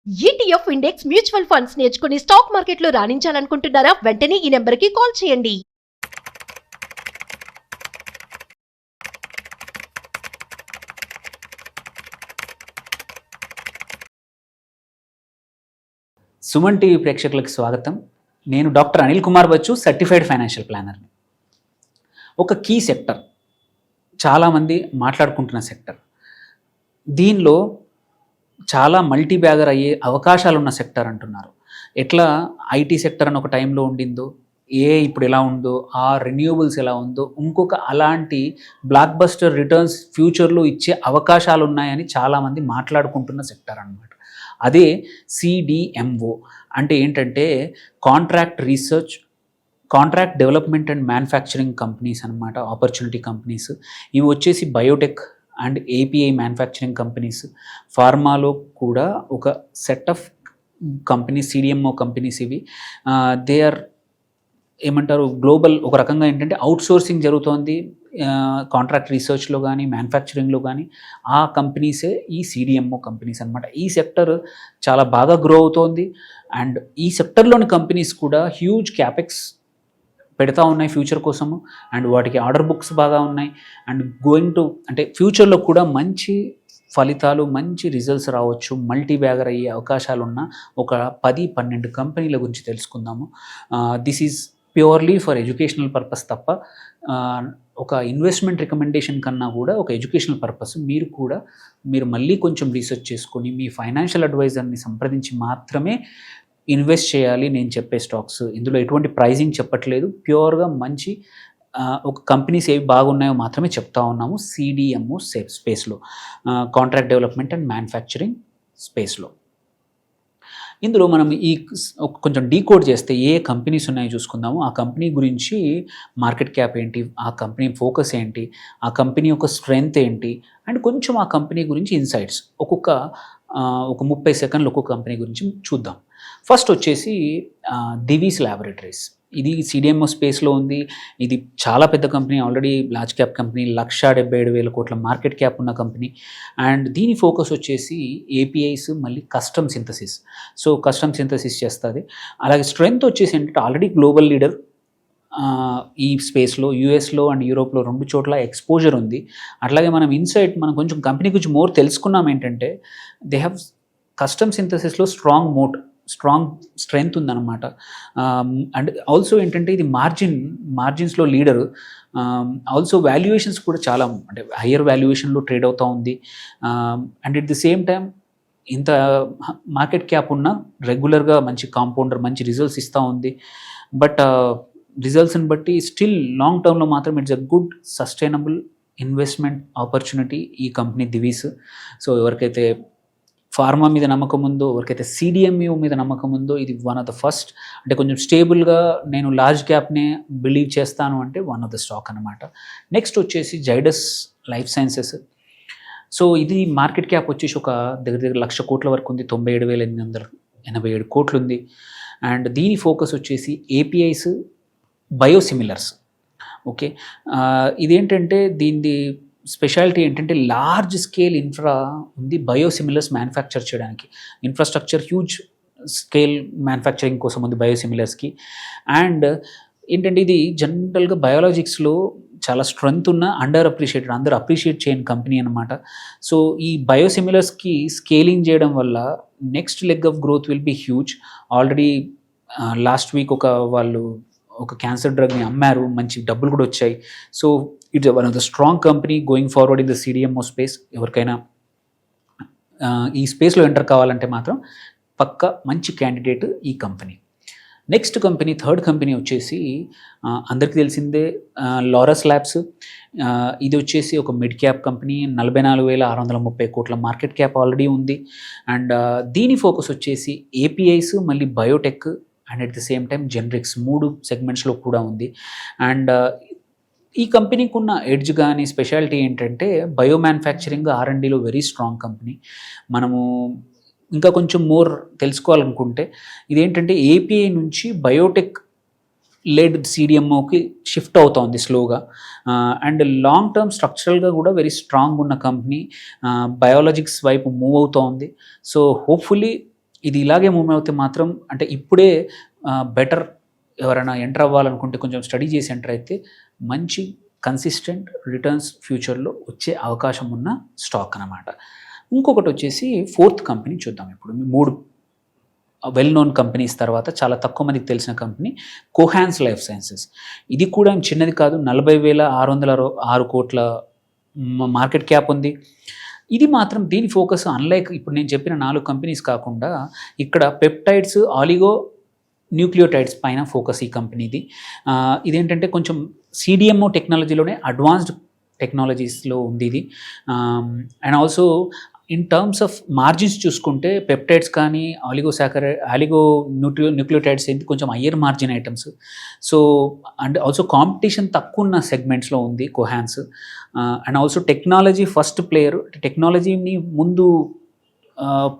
ETF index mutual funds నేర్చుకుని stock మార్కెట్లో రాణించాలనుకుంటున్నారా? వెంటనే ఈ నెంబర్కి కాల్ చేయండి. సుమన్ టీవీ ప్రేక్షకులకు స్వాగతం. నేను doctor Anil Kumar Bachchu, certified financial ప్లానర్ని. ఒక కీ సెక్టర్, చాలామంది మాట్లాడుకుంటున్న సెక్టర్, దీనిలో చాలా మల్టీ బ్యాగర్ అయ్యే అవకాశాలు ఉన్న సెక్టర్ అంటున్నారు. ఎట్లా ఐటీ సెక్టర్ అని ఒక టైంలో ఉండిందో, ఇప్పుడు ఎలా ఉందో, ఆ రెన్యూవబుల్స్ ఎలా ఉందో, ఇంకొక అలాంటి బ్లాక్ బస్టర్ రిటర్న్స్ ఫ్యూచర్లో ఇచ్చే అవకాశాలు ఉన్నాయని చాలామంది మాట్లాడుకుంటున్న సెక్టర్ అన్నమాట. అదే సిడిఎంఓ అంటే ఏంటంటే contract research, contract development and manufacturing companies అన్నమాట, ఆపర్చునిటీ కంపెనీస్. ఇవి వచ్చేసి biotech and API manufacturing companies. ఫార్మాలో కూడా ఒక set of companies, CDMO companies ఇవి. దే ఆర్ ఏమంటారు, గ్లోబల్. ఒక రకంగా ఏంటంటే అవుట్ సోర్సింగ్ జరుగుతోంది కాంట్రాక్ట్ రీసెర్చ్లో కానీ మ్యానుఫ్యాక్చరింగ్లో కానీ. ఆ కంపెనీసే ఈ సిడిఎంఓ కంపెనీస్ అనమాట. ఈ సెక్టర్ చాలా బాగా గ్రో అవుతోంది. అండ్ ఈ సెక్టర్లోని కంపెనీస్ కూడా హ్యూజ్ క్యాపెక్స్ పెడతా ఉన్నాయి ఫ్యూచర్ కోసము. అండ్ వాటికి ఆర్డర్ బుక్స్ బాగా ఉన్నాయి. అండ్ గోయింగ్ టు అంటే ఫ్యూచర్లో కూడా మంచి ఫలితాలు, మంచి రిజల్ట్స్ రావచ్చు, మల్టీ బ్యాగర్ అయ్యే అవకాశాలు ఉన్న ఒక 10-12 కంపెనీల గురించి తెలుసుకుందాము. This is purely for educational purpose తప్ప ఒక ఇన్వెస్ట్మెంట్ రికమెండేషన్ కన్నా కూడా ఒక ఎడ్యుకేషనల్ పర్పస్. మీరు మళ్ళీ కొంచెం రీసెర్చ్ చేసుకొని మీ ఫైనాన్షియల్ అడ్వైజర్ని సంప్రదించి మాత్రమే ఇన్వెస్ట్ చేయాలి నేను చెప్పే స్టాక్స్. ఇందులో ఎటువంటి ప్రైజింగ్ చెప్పట్లేదు, ప్యూర్గా మంచి ఒక కంపెనీస్ ఏవి బాగున్నాయో మాత్రమే చెప్తా ఉన్నాము. సిడిఎంఓ స్పేస్లో, కాంట్రాక్ట్ డెవలప్మెంట్ అండ్ మ్యానుఫ్యాక్చరింగ్ స్పేస్లో. ఇందులో మనం కొంచెం డీకోడ్ చేస్తే ఏ కంపెనీస్ ఉన్నాయో చూసుకుందాము. ఆ కంపెనీ గురించి మార్కెట్ క్యాప్ ఏంటి, ఆ కంపెనీ ఫోకస్ ఏంటి, ఆ కంపెనీ యొక్క స్ట్రెంగ్త్ ఏంటి, అండ్ కొంచెం ఆ కంపెనీ గురించి ఇన్సైట్స్ ఒక 30 సెకండ్లు ఒక్కొక్క కంపెనీ గురించి చూద్దాం. ఫస్ట్ వచ్చేసి దివీస్ ల్యాబొరేటరీస్. ఇది సిడిఎంఓ స్పేస్లో ఉంది. ఇది చాలా పెద్ద company, already large cap company, 1,77,000 కోట్ల మార్కెట్ క్యాప్ ఉన్న కంపెనీ. అండ్ దీని ఫోకస్ వచ్చేసి ఏపీఐస్, మళ్ళీ custom synthesis. So custom synthesis చేస్తుంది. అలాగే స్ట్రెంగ్త్ వచ్చేసి ఏంటంటే ఆల్రెడీ గ్లోబల్ లీడర్ ఈ స్పేస్లో. యూఎస్లో అండ్ యూరోప్లో 2 చోట్ల ఎక్స్పోజర్ ఉంది. అట్లాగే మనం కొంచెం కంపెనీ గురించి మోర్ తెలుసుకున్నాం. ఏంటంటే దే హ్యావ్ కస్టమ్ సింథసిస్లో స్ట్రాంగ్ స్ట్రెంగ్త్ ఉందన్నమాట. అండ్ ఆల్సో ఏంటంటే ఇది మార్జిన్స్లో లీడరు. ఆల్సో వాల్యుయేషన్స్ కూడా చాలా అంటే హయ్యర్ వాల్యుయేషన్లో ట్రేడ్ అవుతూ ఉంది. And at the same time ఇంత మార్కెట్ క్యాప్ ఉన్న రెగ్యులర్గా మంచి కాంపౌండర్, మంచి రిజల్ట్స్ ఇస్తూ ఉంది. బట్ రిజల్ట్స్ని బట్టి స్టిల్ లాంగ్ టర్మ్లో మాత్రం it's a good sustainable investment opportunity ఈ కంపెనీ దివీస్. సో ఎవరికైతే ఫార్మా మీద నమ్మకం ఉందో, ఎవరికైతే సిడిఎంఓ మీద నమ్మకం ఉందో, ఇది వన్ ఆఫ్ ద ఫస్ట్. అంటే కొంచెం స్టేబుల్గా నేను లార్జ్ క్యాప్నే బిలీవ్ చేస్తాను అంటే వన్ ఆఫ్ ద స్టాక్ అనమాట. నెక్స్ట్ వచ్చేసి జైడస్ లైఫ్ సైన్సెస్. సో ఇది మార్కెట్ క్యాప్ వచ్చేసి ఒక దగ్గర 1,00,000 కోట్ల వరకు ఉంది. 97,887 కోట్లు ఉంది. అండ్ దీని ఫోకస్ వచ్చేసి ఏపీఐస్, బయోసిమిలర్స్. ఓకే, ఇదేంటంటే దీని స్పెషాలిటీ ఏంటంటే లార్జ్ స్కేల్ ఇన్ఫ్రా ఉంది బయోసిమిలర్స్ మ్యానుఫ్యాక్చర్ చేయడానికి. ఇన్ఫ్రాస్ట్రక్చర్ హ్యూజ్ స్కేల్ మ్యానుఫ్యాక్చరింగ్ కోసం ఉంది బయోసిమిలర్స్కి. అండ్ ఏంటంటే ఇది జనరల్గా బయాలజిక్స్లో చాలా స్ట్రెంగ్త్ ఉన్న అందరూ అప్రిషియేట్ చేయని కంపెనీ అనమాట. సో ఈ బయోసిమిలర్స్కి స్కేలింగ్ చేయడం వల్ల next leg of growth will be huge. Already last week వాళ్ళు ఒక క్యాన్సర్ డ్రగ్ని అమ్మారు, మంచి డబ్బులు కూడా వచ్చాయి. So it's one of the strong company going forward in the CDMO space. ఎవరికైనా ఈ స్పేస్లో ఎంటర్ కావాలంటే మాత్రం పక్క మంచి క్యాండిడేట్ ఈ company. Next company, third company వచ్చేసి అందరికీ తెలిసిందే, లారస్ ల్యాబ్స్. ఇది వచ్చేసి ఒక మిడ్ క్యాప్ కంపెనీ, 44,630 కోట్ల మార్కెట్ క్యాప్ ఆల్రెడీ ఉంది. అండ్ దీని ఫోకస్ వచ్చేసి ఏపీఐస్, మళ్ళీ Biotech and at the same time generics, 3 సెగ్మెంట్స్లో కూడా ఉంది. అండ్ ఈ కంపెనీకి ఉన్న ఎడ్జ్ కానీ స్పెషాలిటీ ఏంటంటే బయో మ్యానుఫ్యాక్చరింగ్, R&Dలో వెరీ స్ట్రాంగ్ కంపెనీ. మనము ఇంకా కొంచెం మోర్ తెలుసుకోవాలనుకుంటే ఇదేంటంటే ఏపీఐ నుంచి బయోటెక్ లెడ్ సిడిఎంఓకి షిఫ్ట్ అవుతోంది స్లోగా. అండ్ లాంగ్ టర్మ్ స్ట్రక్చరల్గా కూడా వెరీ స్ట్రాంగ్ ఉన్న కంపెనీ, బయాలజిక్స్ వైపు మూవ్ అవుతోంది. సో హోప్ఫుల్లీ ఇది ఇలాగే మూవ్ అవుతే మాత్రం అంటే ఇప్పుడే బెటర్ ఎవరైనా ఎంటర్ అవ్వాలనుకుంటే కొంచెం స్టడీ చేసి ఎంటర్ అయితే మంచి కన్సిస్టెంట్ రిటర్న్స్ ఫ్యూచర్లో వచ్చే అవకాశం ఉన్న స్టాక్ అన్నమాట. ఇంకొకటి వచ్చేసి ఫోర్త్ కంపెనీ చూద్దాం. ఇప్పుడు 3 వెల్ నోన్ కంపెనీస్ తర్వాత చాలా తక్కువ మందికి తెలిసిన కంపెనీ కోహాన్స్ లైఫ్ సైన్సెస్. ఇది కూడా చిన్నది కాదు, 40,606 కోట్ల మార్కెట్ క్యాప్ ఉంది. ఇది మాత్రం దీని ఫోకస్ అన్లైక్ ఇప్పుడు నేను చెప్పిన 4 కంపెనీస్ కాకుండా ఇక్కడ పెప్టైడ్స్, ఆలిగో న్యూక్లియోటైడ్స్ పైన ఫోకస్ ఈ కంపెనీది. ఇదేంటంటే కొంచెం సిడిఎంఓ టెక్నాలజీలోనే అడ్వాన్స్డ్ టెక్నాలజీస్లో ఉంది ఇది. And also in terms of margins చూసుకుంటే పెప్టైడ్స్ కానీ ఆలిగో న్యూక్లియోటైడ్స్ ఏంటి కొంచెం higher margin items. So and also competition తక్కువ ఉన్న సెగ్మెంట్స్లో ఉంది కోహాన్స్. And also technology first player, టెక్నాలజీని ముందు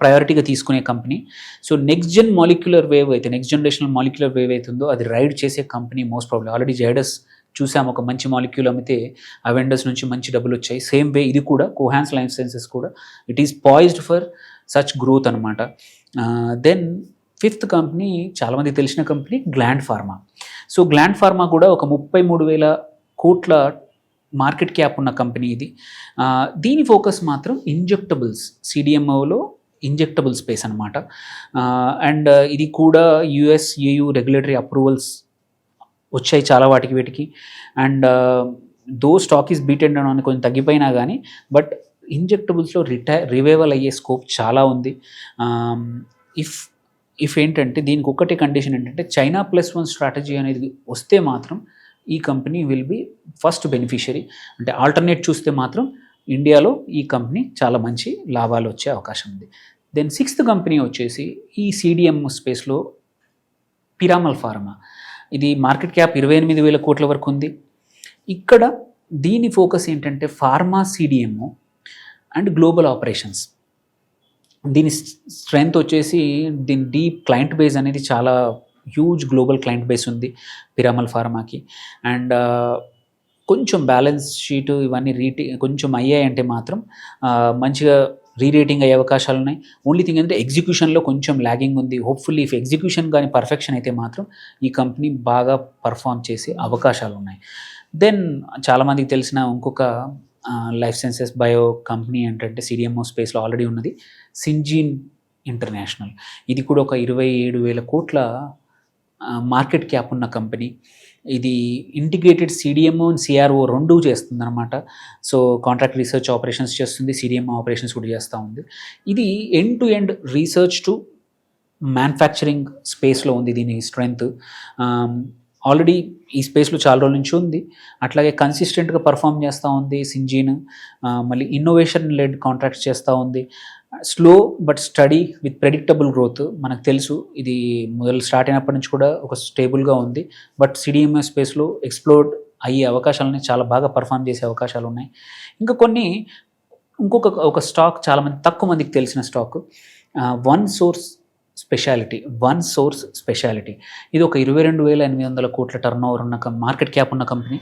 ప్రయారిటీగా తీసుకునే company. So next generation molecular wave అవుతుందో అది రైడ్ చేసే company most probably. Already Zydus చూసాం, ఒక మంచి మాలిక్యూల్ అమ్మితే అవెండర్స్ నుంచి మంచి డబ్బులు వచ్చాయి. సేమ్ వే ఇది కూడా కోహాన్స్ లైఫ్ సైన్సెస్ కూడా it is poised for such growth అనమాట. దెన్ ఫిఫ్త్ కంపెనీ చాలామంది తెలిసిన company gland pharma. So gland pharma కూడా ఒక 33,000 కోట్ల మార్కెట్ క్యాప్ ఉన్న కంపెనీ ఇది. దీని ఫోకస్ మాత్రం ఇంజెక్టబుల్స్, సిడిఎంఓలో ఇంజెక్టబుల్ స్పేస్ అనమాట. అండ్ ఇది కూడా యుఎస్, EU రెగ్యులేటరీ అప్రూవల్స్ వచ్చాయి చాలా వీటికి. అండ్ దో స్టాక్ ఈస్ బీటెడ్ అని కొంచెం తగ్గిపోయినా కానీ బట్ ఇంజెక్టబుల్స్లో రివైవల్ అయ్యే స్కోప్ చాలా ఉంది. ఇఫ్ ఏంటంటే దీనికి ఒక్కటే కండిషన్ ఏంటంటే China +1 స్ట్రాటజీ అనేది వస్తే మాత్రం ఈ company will be first beneficiary. అంటే ఆల్టర్నేట్ చూస్తే మాత్రం ఇండియాలో ఈ కంపెనీ చాలా మంచి లాభాలు వచ్చే అవకాశం ఉంది. దెన్ సిక్స్త్ కంపెనీ వచ్చేసి ఈ సిడిఎం స్పేస్లో పిరామల్ ఫార్మా. ఇది మార్కెట్ క్యాప్ 28,000 కోట్ల వరకు ఉంది. ఇక్కడ దీని ఫోకస్ ఏంటంటే pharma, CDMO and global operations. దీని స్ట్రెంగ్త్ వచ్చేసి దీని డీప్ క్లయింట్ బేస్ అనేది చాలా హ్యూజ్ గ్లోబల్ క్లయింట్ బేస్ ఉంది పిరామల్ ఫార్మాకి. అండ్ కొంచెం బ్యాలెన్స్ షీటు ఇవన్నీ కొంచెం అయ్యాయంటే మాత్రం మంచిగా రీరేటింగ్ అయ్యే అవకాశాలు ఉన్నాయి. ఓన్లీ థింగ్ ఏంటంటే ఎగ్జిక్యూషన్లో కొంచెం ల్యాగింగ్ ఉంది. హోప్ఫుల్లీ ఇఫ్ ఎగ్జిక్యూషన్ కానీ పర్ఫెక్షన్ అయితే మాత్రం ఈ కంపెనీ బాగా పర్ఫామ్ చేసే అవకాశాలు ఉన్నాయి. దెన్ చాలామందికి తెలిసిన ఇంకొక లైఫ్ సైన్సెస్ బయో కంపెనీ ఏంటంటే సిడిఎంఓ స్పేస్లో ఆల్రెడీ ఉన్నది సింజీన్ ఇంటర్నేషనల్. ఇది కూడా ఒక 27,000 కోట్ల మార్కెట్ క్యాప్ ఉన్న కంపెనీ. ఇది ఇంటిగ్రేటెడ్ సిడిఎంఓ అండ్ సిఆర్ఓ రెండూ చేస్తుంది అనమాట. సో కాంట్రాక్ట్ రీసెర్చ్ ఆపరేషన్స్ చేస్తుంది, సిడిఎంఓ ఆపరేషన్స్ కూడా చేస్తూ ఉంది. ఇది end to end research to manufacturing స్పేస్లో ఉంది దీని స్ట్రెంగ్త్. ఆల్రెడీ ఈ స్పేస్లో చాలా రోజుల నుంచి ఉంది. అట్లాగే కన్సిస్టెంట్గా పర్ఫామ్ చేస్తూ ఉంది సింజీన్. మళ్ళీ ఇన్నోవేషన్ లెడ్ కాంట్రాక్ట్స్ చేస్తూ ఉంది. Slow but study with predictable growth. మనకు తెలుసు ఇది మొదలు స్టార్ట్ అయినప్పటి నుంచి కూడా ఒక స్టేబుల్గా ఉంది. బట్ సిడిఎంఓ స్పేస్లో ఎక్స్ప్లోర్డ్ అయ్యే అవకాశాలని చాలా బాగా పర్ఫామ్ చేసే అవకాశాలు ఉన్నాయి. ఇంకా ఇంకొక స్టాక్ చాలామంది తక్కువ మందికి తెలిసిన స్టాక్ వన్ సోర్స్ స్పెషాలిటీ. ఇది ఒక 22,800 కోట్ల టర్న్ ఓవర్ ఉన్న మార్కెట్ క్యాప్ ఉన్న కంపెనీ.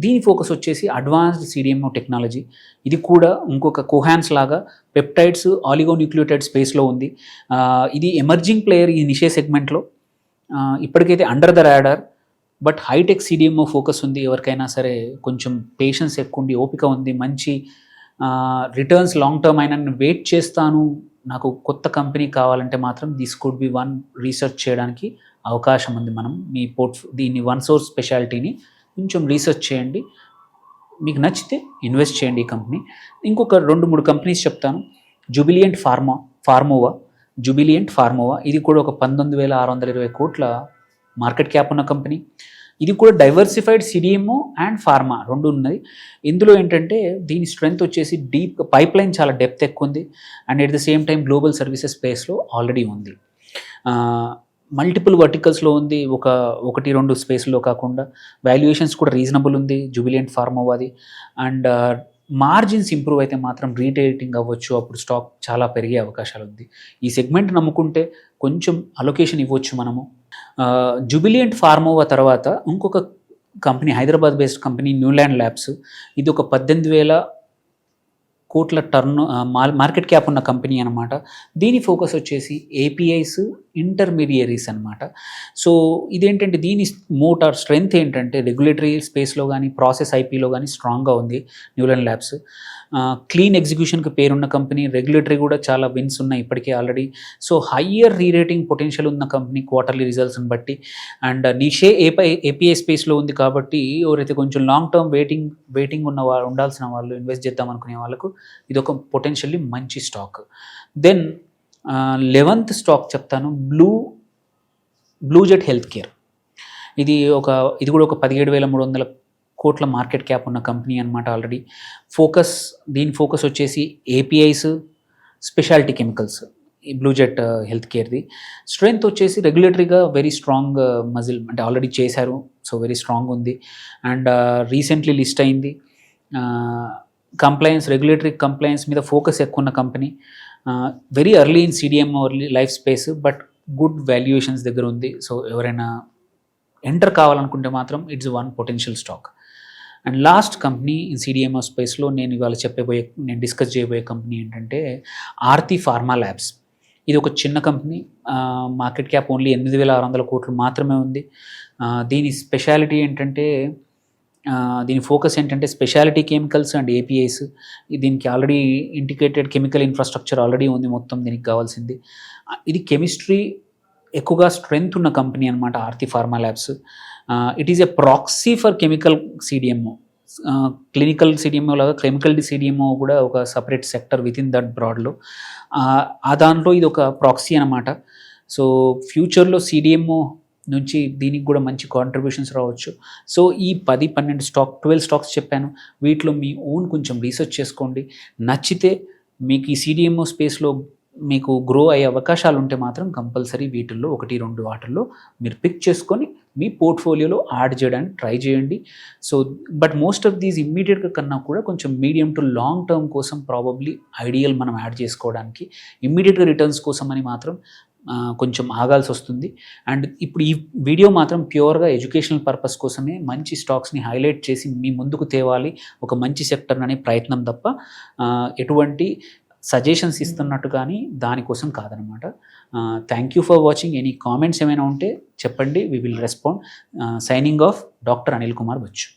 దీని ఫోకస్ వచ్చేసి అడ్వాన్స్డ్ సిడిఎంఓ టెక్నాలజీ. ఇది కూడా ఇంకొక కోహాన్స్ లాగా పెప్టైడ్స్, ఆలిగోన్యూక్లియోటైడ్ స్పేస్లో ఉంది. ఇది ఎమర్జింగ్ ప్లేయర్ ఈ నిషే సెగ్మెంట్లో. ఇప్పటికైతే under the radar but Hitech CDMO focus ఉంది. ఎవరికైనా సరే కొంచెం పేషెన్స్ ఎక్కువ ఉంది, ఓపిక ఉంది, మంచి రిటర్న్స్ లాంగ్ టర్మ్ అయినా వెయిట్ చేస్తాను, నాకు కొత్త కంపెనీ కావాలంటే మాత్రం this could be one research చేయడానికి అవకాశం ఉంది. మనం మీ దీన్ని వన్ సోర్స్ స్పెషాలిటీని కొంచెం రీసెర్చ్ చేయండి, మీకు నచ్చితే ఇన్వెస్ట్ చేయండి ఈ కంపెనీ. ఇంకొక 2-3 కంపెనీస్ చెప్తాను. జుబిలియంట్ ఫార్మోవా. ఇది కూడా ఒక 19,620 కోట్ల మార్కెట్ క్యాప్ ఉన్న కంపెనీ. ఇది కూడా డైవర్సిఫైడ్ సిడిఎంఓ అండ్ ఫార్మా రెండు ఉన్నది. ఇందులో ఏంటంటే దీని స్ట్రెంగ్త్ వచ్చేసి డీప్ పైప్ లైన్ చాలా డెప్త్ ఎక్కువ ఉంది. And at the same time global services స్పేస్లో ఆల్రెడీ ఉంది. మల్టిపుల్ వర్టికల్స్లో ఉంది, 1-2 స్పేస్లో కాకుండా. వాల్యుయేషన్స్ కూడా రీజనబుల్ ఉంది జుబిలియంట్ ఫార్మోవాది. అండ్ మార్జిన్స్ ఇంప్రూవ్ అయితే మాత్రం రీటేటింగ్ అవ్వచ్చు, అప్పుడు స్టాక్ చాలా పెరిగే అవకాశాలు ఉంది. ఈ సెగ్మెంట్ నమ్ముకుంటే కొంచెం అలొకేషన్ ఇవ్వచ్చు మనము. జుబిలియంట్ ఫార్మోవా తర్వాత ఇంకొక company Hyderabad based company Neuland labs. ఇది ఒక కోట్ల మార్కెట్ క్యాప్ ఉన్న కంపెనీ అనమాట. దీని ఫోకస్ వచ్చేసి ఏపీఐస్, ఇంటర్మీడియరీస్ అనమాట. సో ఇదేంటంటే దీని మోటార్ స్ట్రెంగ్త్ ఏంటంటే రెగ్యులేటరీ స్పేస్లో కానీ ప్రాసెస్ ఐపీలో కానీ స్ట్రాంగ్గా ఉంది న్యూలన్ ల్యాబ్స్. క్లీన్ ఎగ్జిక్యూషన్కి పేరున్న కంపెనీ, రెగ్యులేటరీ కూడా చాలా విన్స్ ఉన్నాయి ఇప్పటికే already. So higher rerating potential ఉన్న కంపెనీ క్వార్టర్లీ రిజల్ట్స్ని బట్టి. అండ్ నిషే ఏపీఐ స్పేస్లో ఉంది కాబట్టి ఎవరైతే కొంచెం లాంగ్ టర్మ్ వెయిటింగ్ ఉన్న వాళ్ళు, ఉండాల్సిన వాళ్ళు, ఇన్వెస్ట్ చేద్దాం అనుకునే వాళ్ళకు ఇది ఒక పొటెన్షియల్లీ మంచి స్టాక్. దెన్ 11th స్టాక్ చెప్తాను, బ్లూ జెట్ హెల్త్ కేర్. ఇది కూడా ఒక 17,300 కోట్ల మార్కెట్ క్యాప్ ఉన్న కంపెనీ అనమాట ఆల్రెడీ. దీని ఫోకస్ వచ్చేసి ఏపీఐస్, స్పెషాలిటీ కెమికల్స్ ఈ బ్లూ జెట్ హెల్త్ కేర్ది. స్ట్రెంగ్త్ వచ్చేసి రెగ్యులేటరీగా వెరీ స్ట్రాంగ్ మజిల్, అంటే ఆల్రెడీ చేశారు, సో వెరీ స్ట్రాంగ్ ఉంది. అండ్ రీసెంట్లీ లిస్ట్ అయింది. రెగ్యులేటరీ కంప్లయన్స్ మీద ఫోకస్ ఎక్కువ ఉన్న company. Very early in CDMO life space, but good valuations దగ్గర ఉంది. సో ఎవరైనా ఎంటర్ కావాలనుకుంటే మాత్రం it's one potential stock. And last company in CDMO స్పేస్లో నేను డిస్కస్ చేయబోయే కంపెనీ ఏంటంటే ఆర్తి ఫార్మా ల్యాబ్స్. ఇది ఒక చిన్న కంపెనీ, మార్కెట్ క్యాప్ ఓన్లీ 8,600 కోట్లు మాత్రమే ఉంది. దీని స్పెషాలిటీ ఏంటంటే, దీని ఫోకస్ ఏంటంటే స్పెషాలిటీ కెమికల్స్ అండ్ ఏపీఐస్. దీనికి already integrated chemical infrastructure already ఉంది మొత్తం దీనికి కావాల్సింది. ఇది కెమిస్ట్రీ ఎక్కువగా స్ట్రెంగ్త్ ఉన్న కంపెనీ అనమాట Aarti pharma labs. It is a proxy for chemical CDMO. Clinical CDMO లాగా కెమికల్ సిడిఎంఓ కూడా ఒక separate sector within that బ్రాడ్లో. ఆ దాంట్లో ఇది ఒక ప్రాక్సీ అనమాట. సో ఫ్యూచర్లో సిడిఎంఓ నుంచి దీనికి కూడా మంచి కాంట్రిబ్యూషన్స్ రావచ్చు. సో ఈ 12 స్టాక్స్ చెప్పాను. వీటిలో మీ ఓన్ కొంచెం రీసెర్చ్ చేసుకోండి. నచ్చితే మీకు ఈ సిడిఎంఓ స్పేస్లో మీకు గ్రో అయ్యే అవకాశాలు ఉంటే మాత్రం కంపల్సరీ వీటిల్లో 1-2 వాటిల్లో మీరు పిక్ చేసుకొని మీ పోర్ట్ఫోలియోలో యాడ్ చేయడానికి ట్రై చేయండి. So but most of these ఇమ్మీడియట్గా కన్నా కూడా కొంచెం మీడియం టు లాంగ్ టర్మ్ కోసం ప్రాబబ్లీ ఐడియల్ మనం యాడ్ చేసుకోవడానికి. ఇమ్మీడియట్గా రిటర్న్స్ కోసం అని మాత్రం కొంచెం ఆగాల్సి వస్తుంది. అండ్ ఇప్పుడు ఈ వీడియో మాత్రం ప్యూర్గా ఎడ్యుకేషనల్ పర్పస్ కోసమే మంచి స్టాక్స్ని హైలైట్ చేసి మీ ముందుకు తేవాలి, ఒక మంచి సెక్టర్ అనే ప్రయత్నం తప్ప ఎటువంటి సజెషన్స్ ఇస్తున్నట్టు కానీ దానికోసం కాదనమాట. Thank you for watching. Any comments ఏమైనా ఉంటే చెప్పండి, we will respond. Signing off, doctor Anil Kumar Bachu.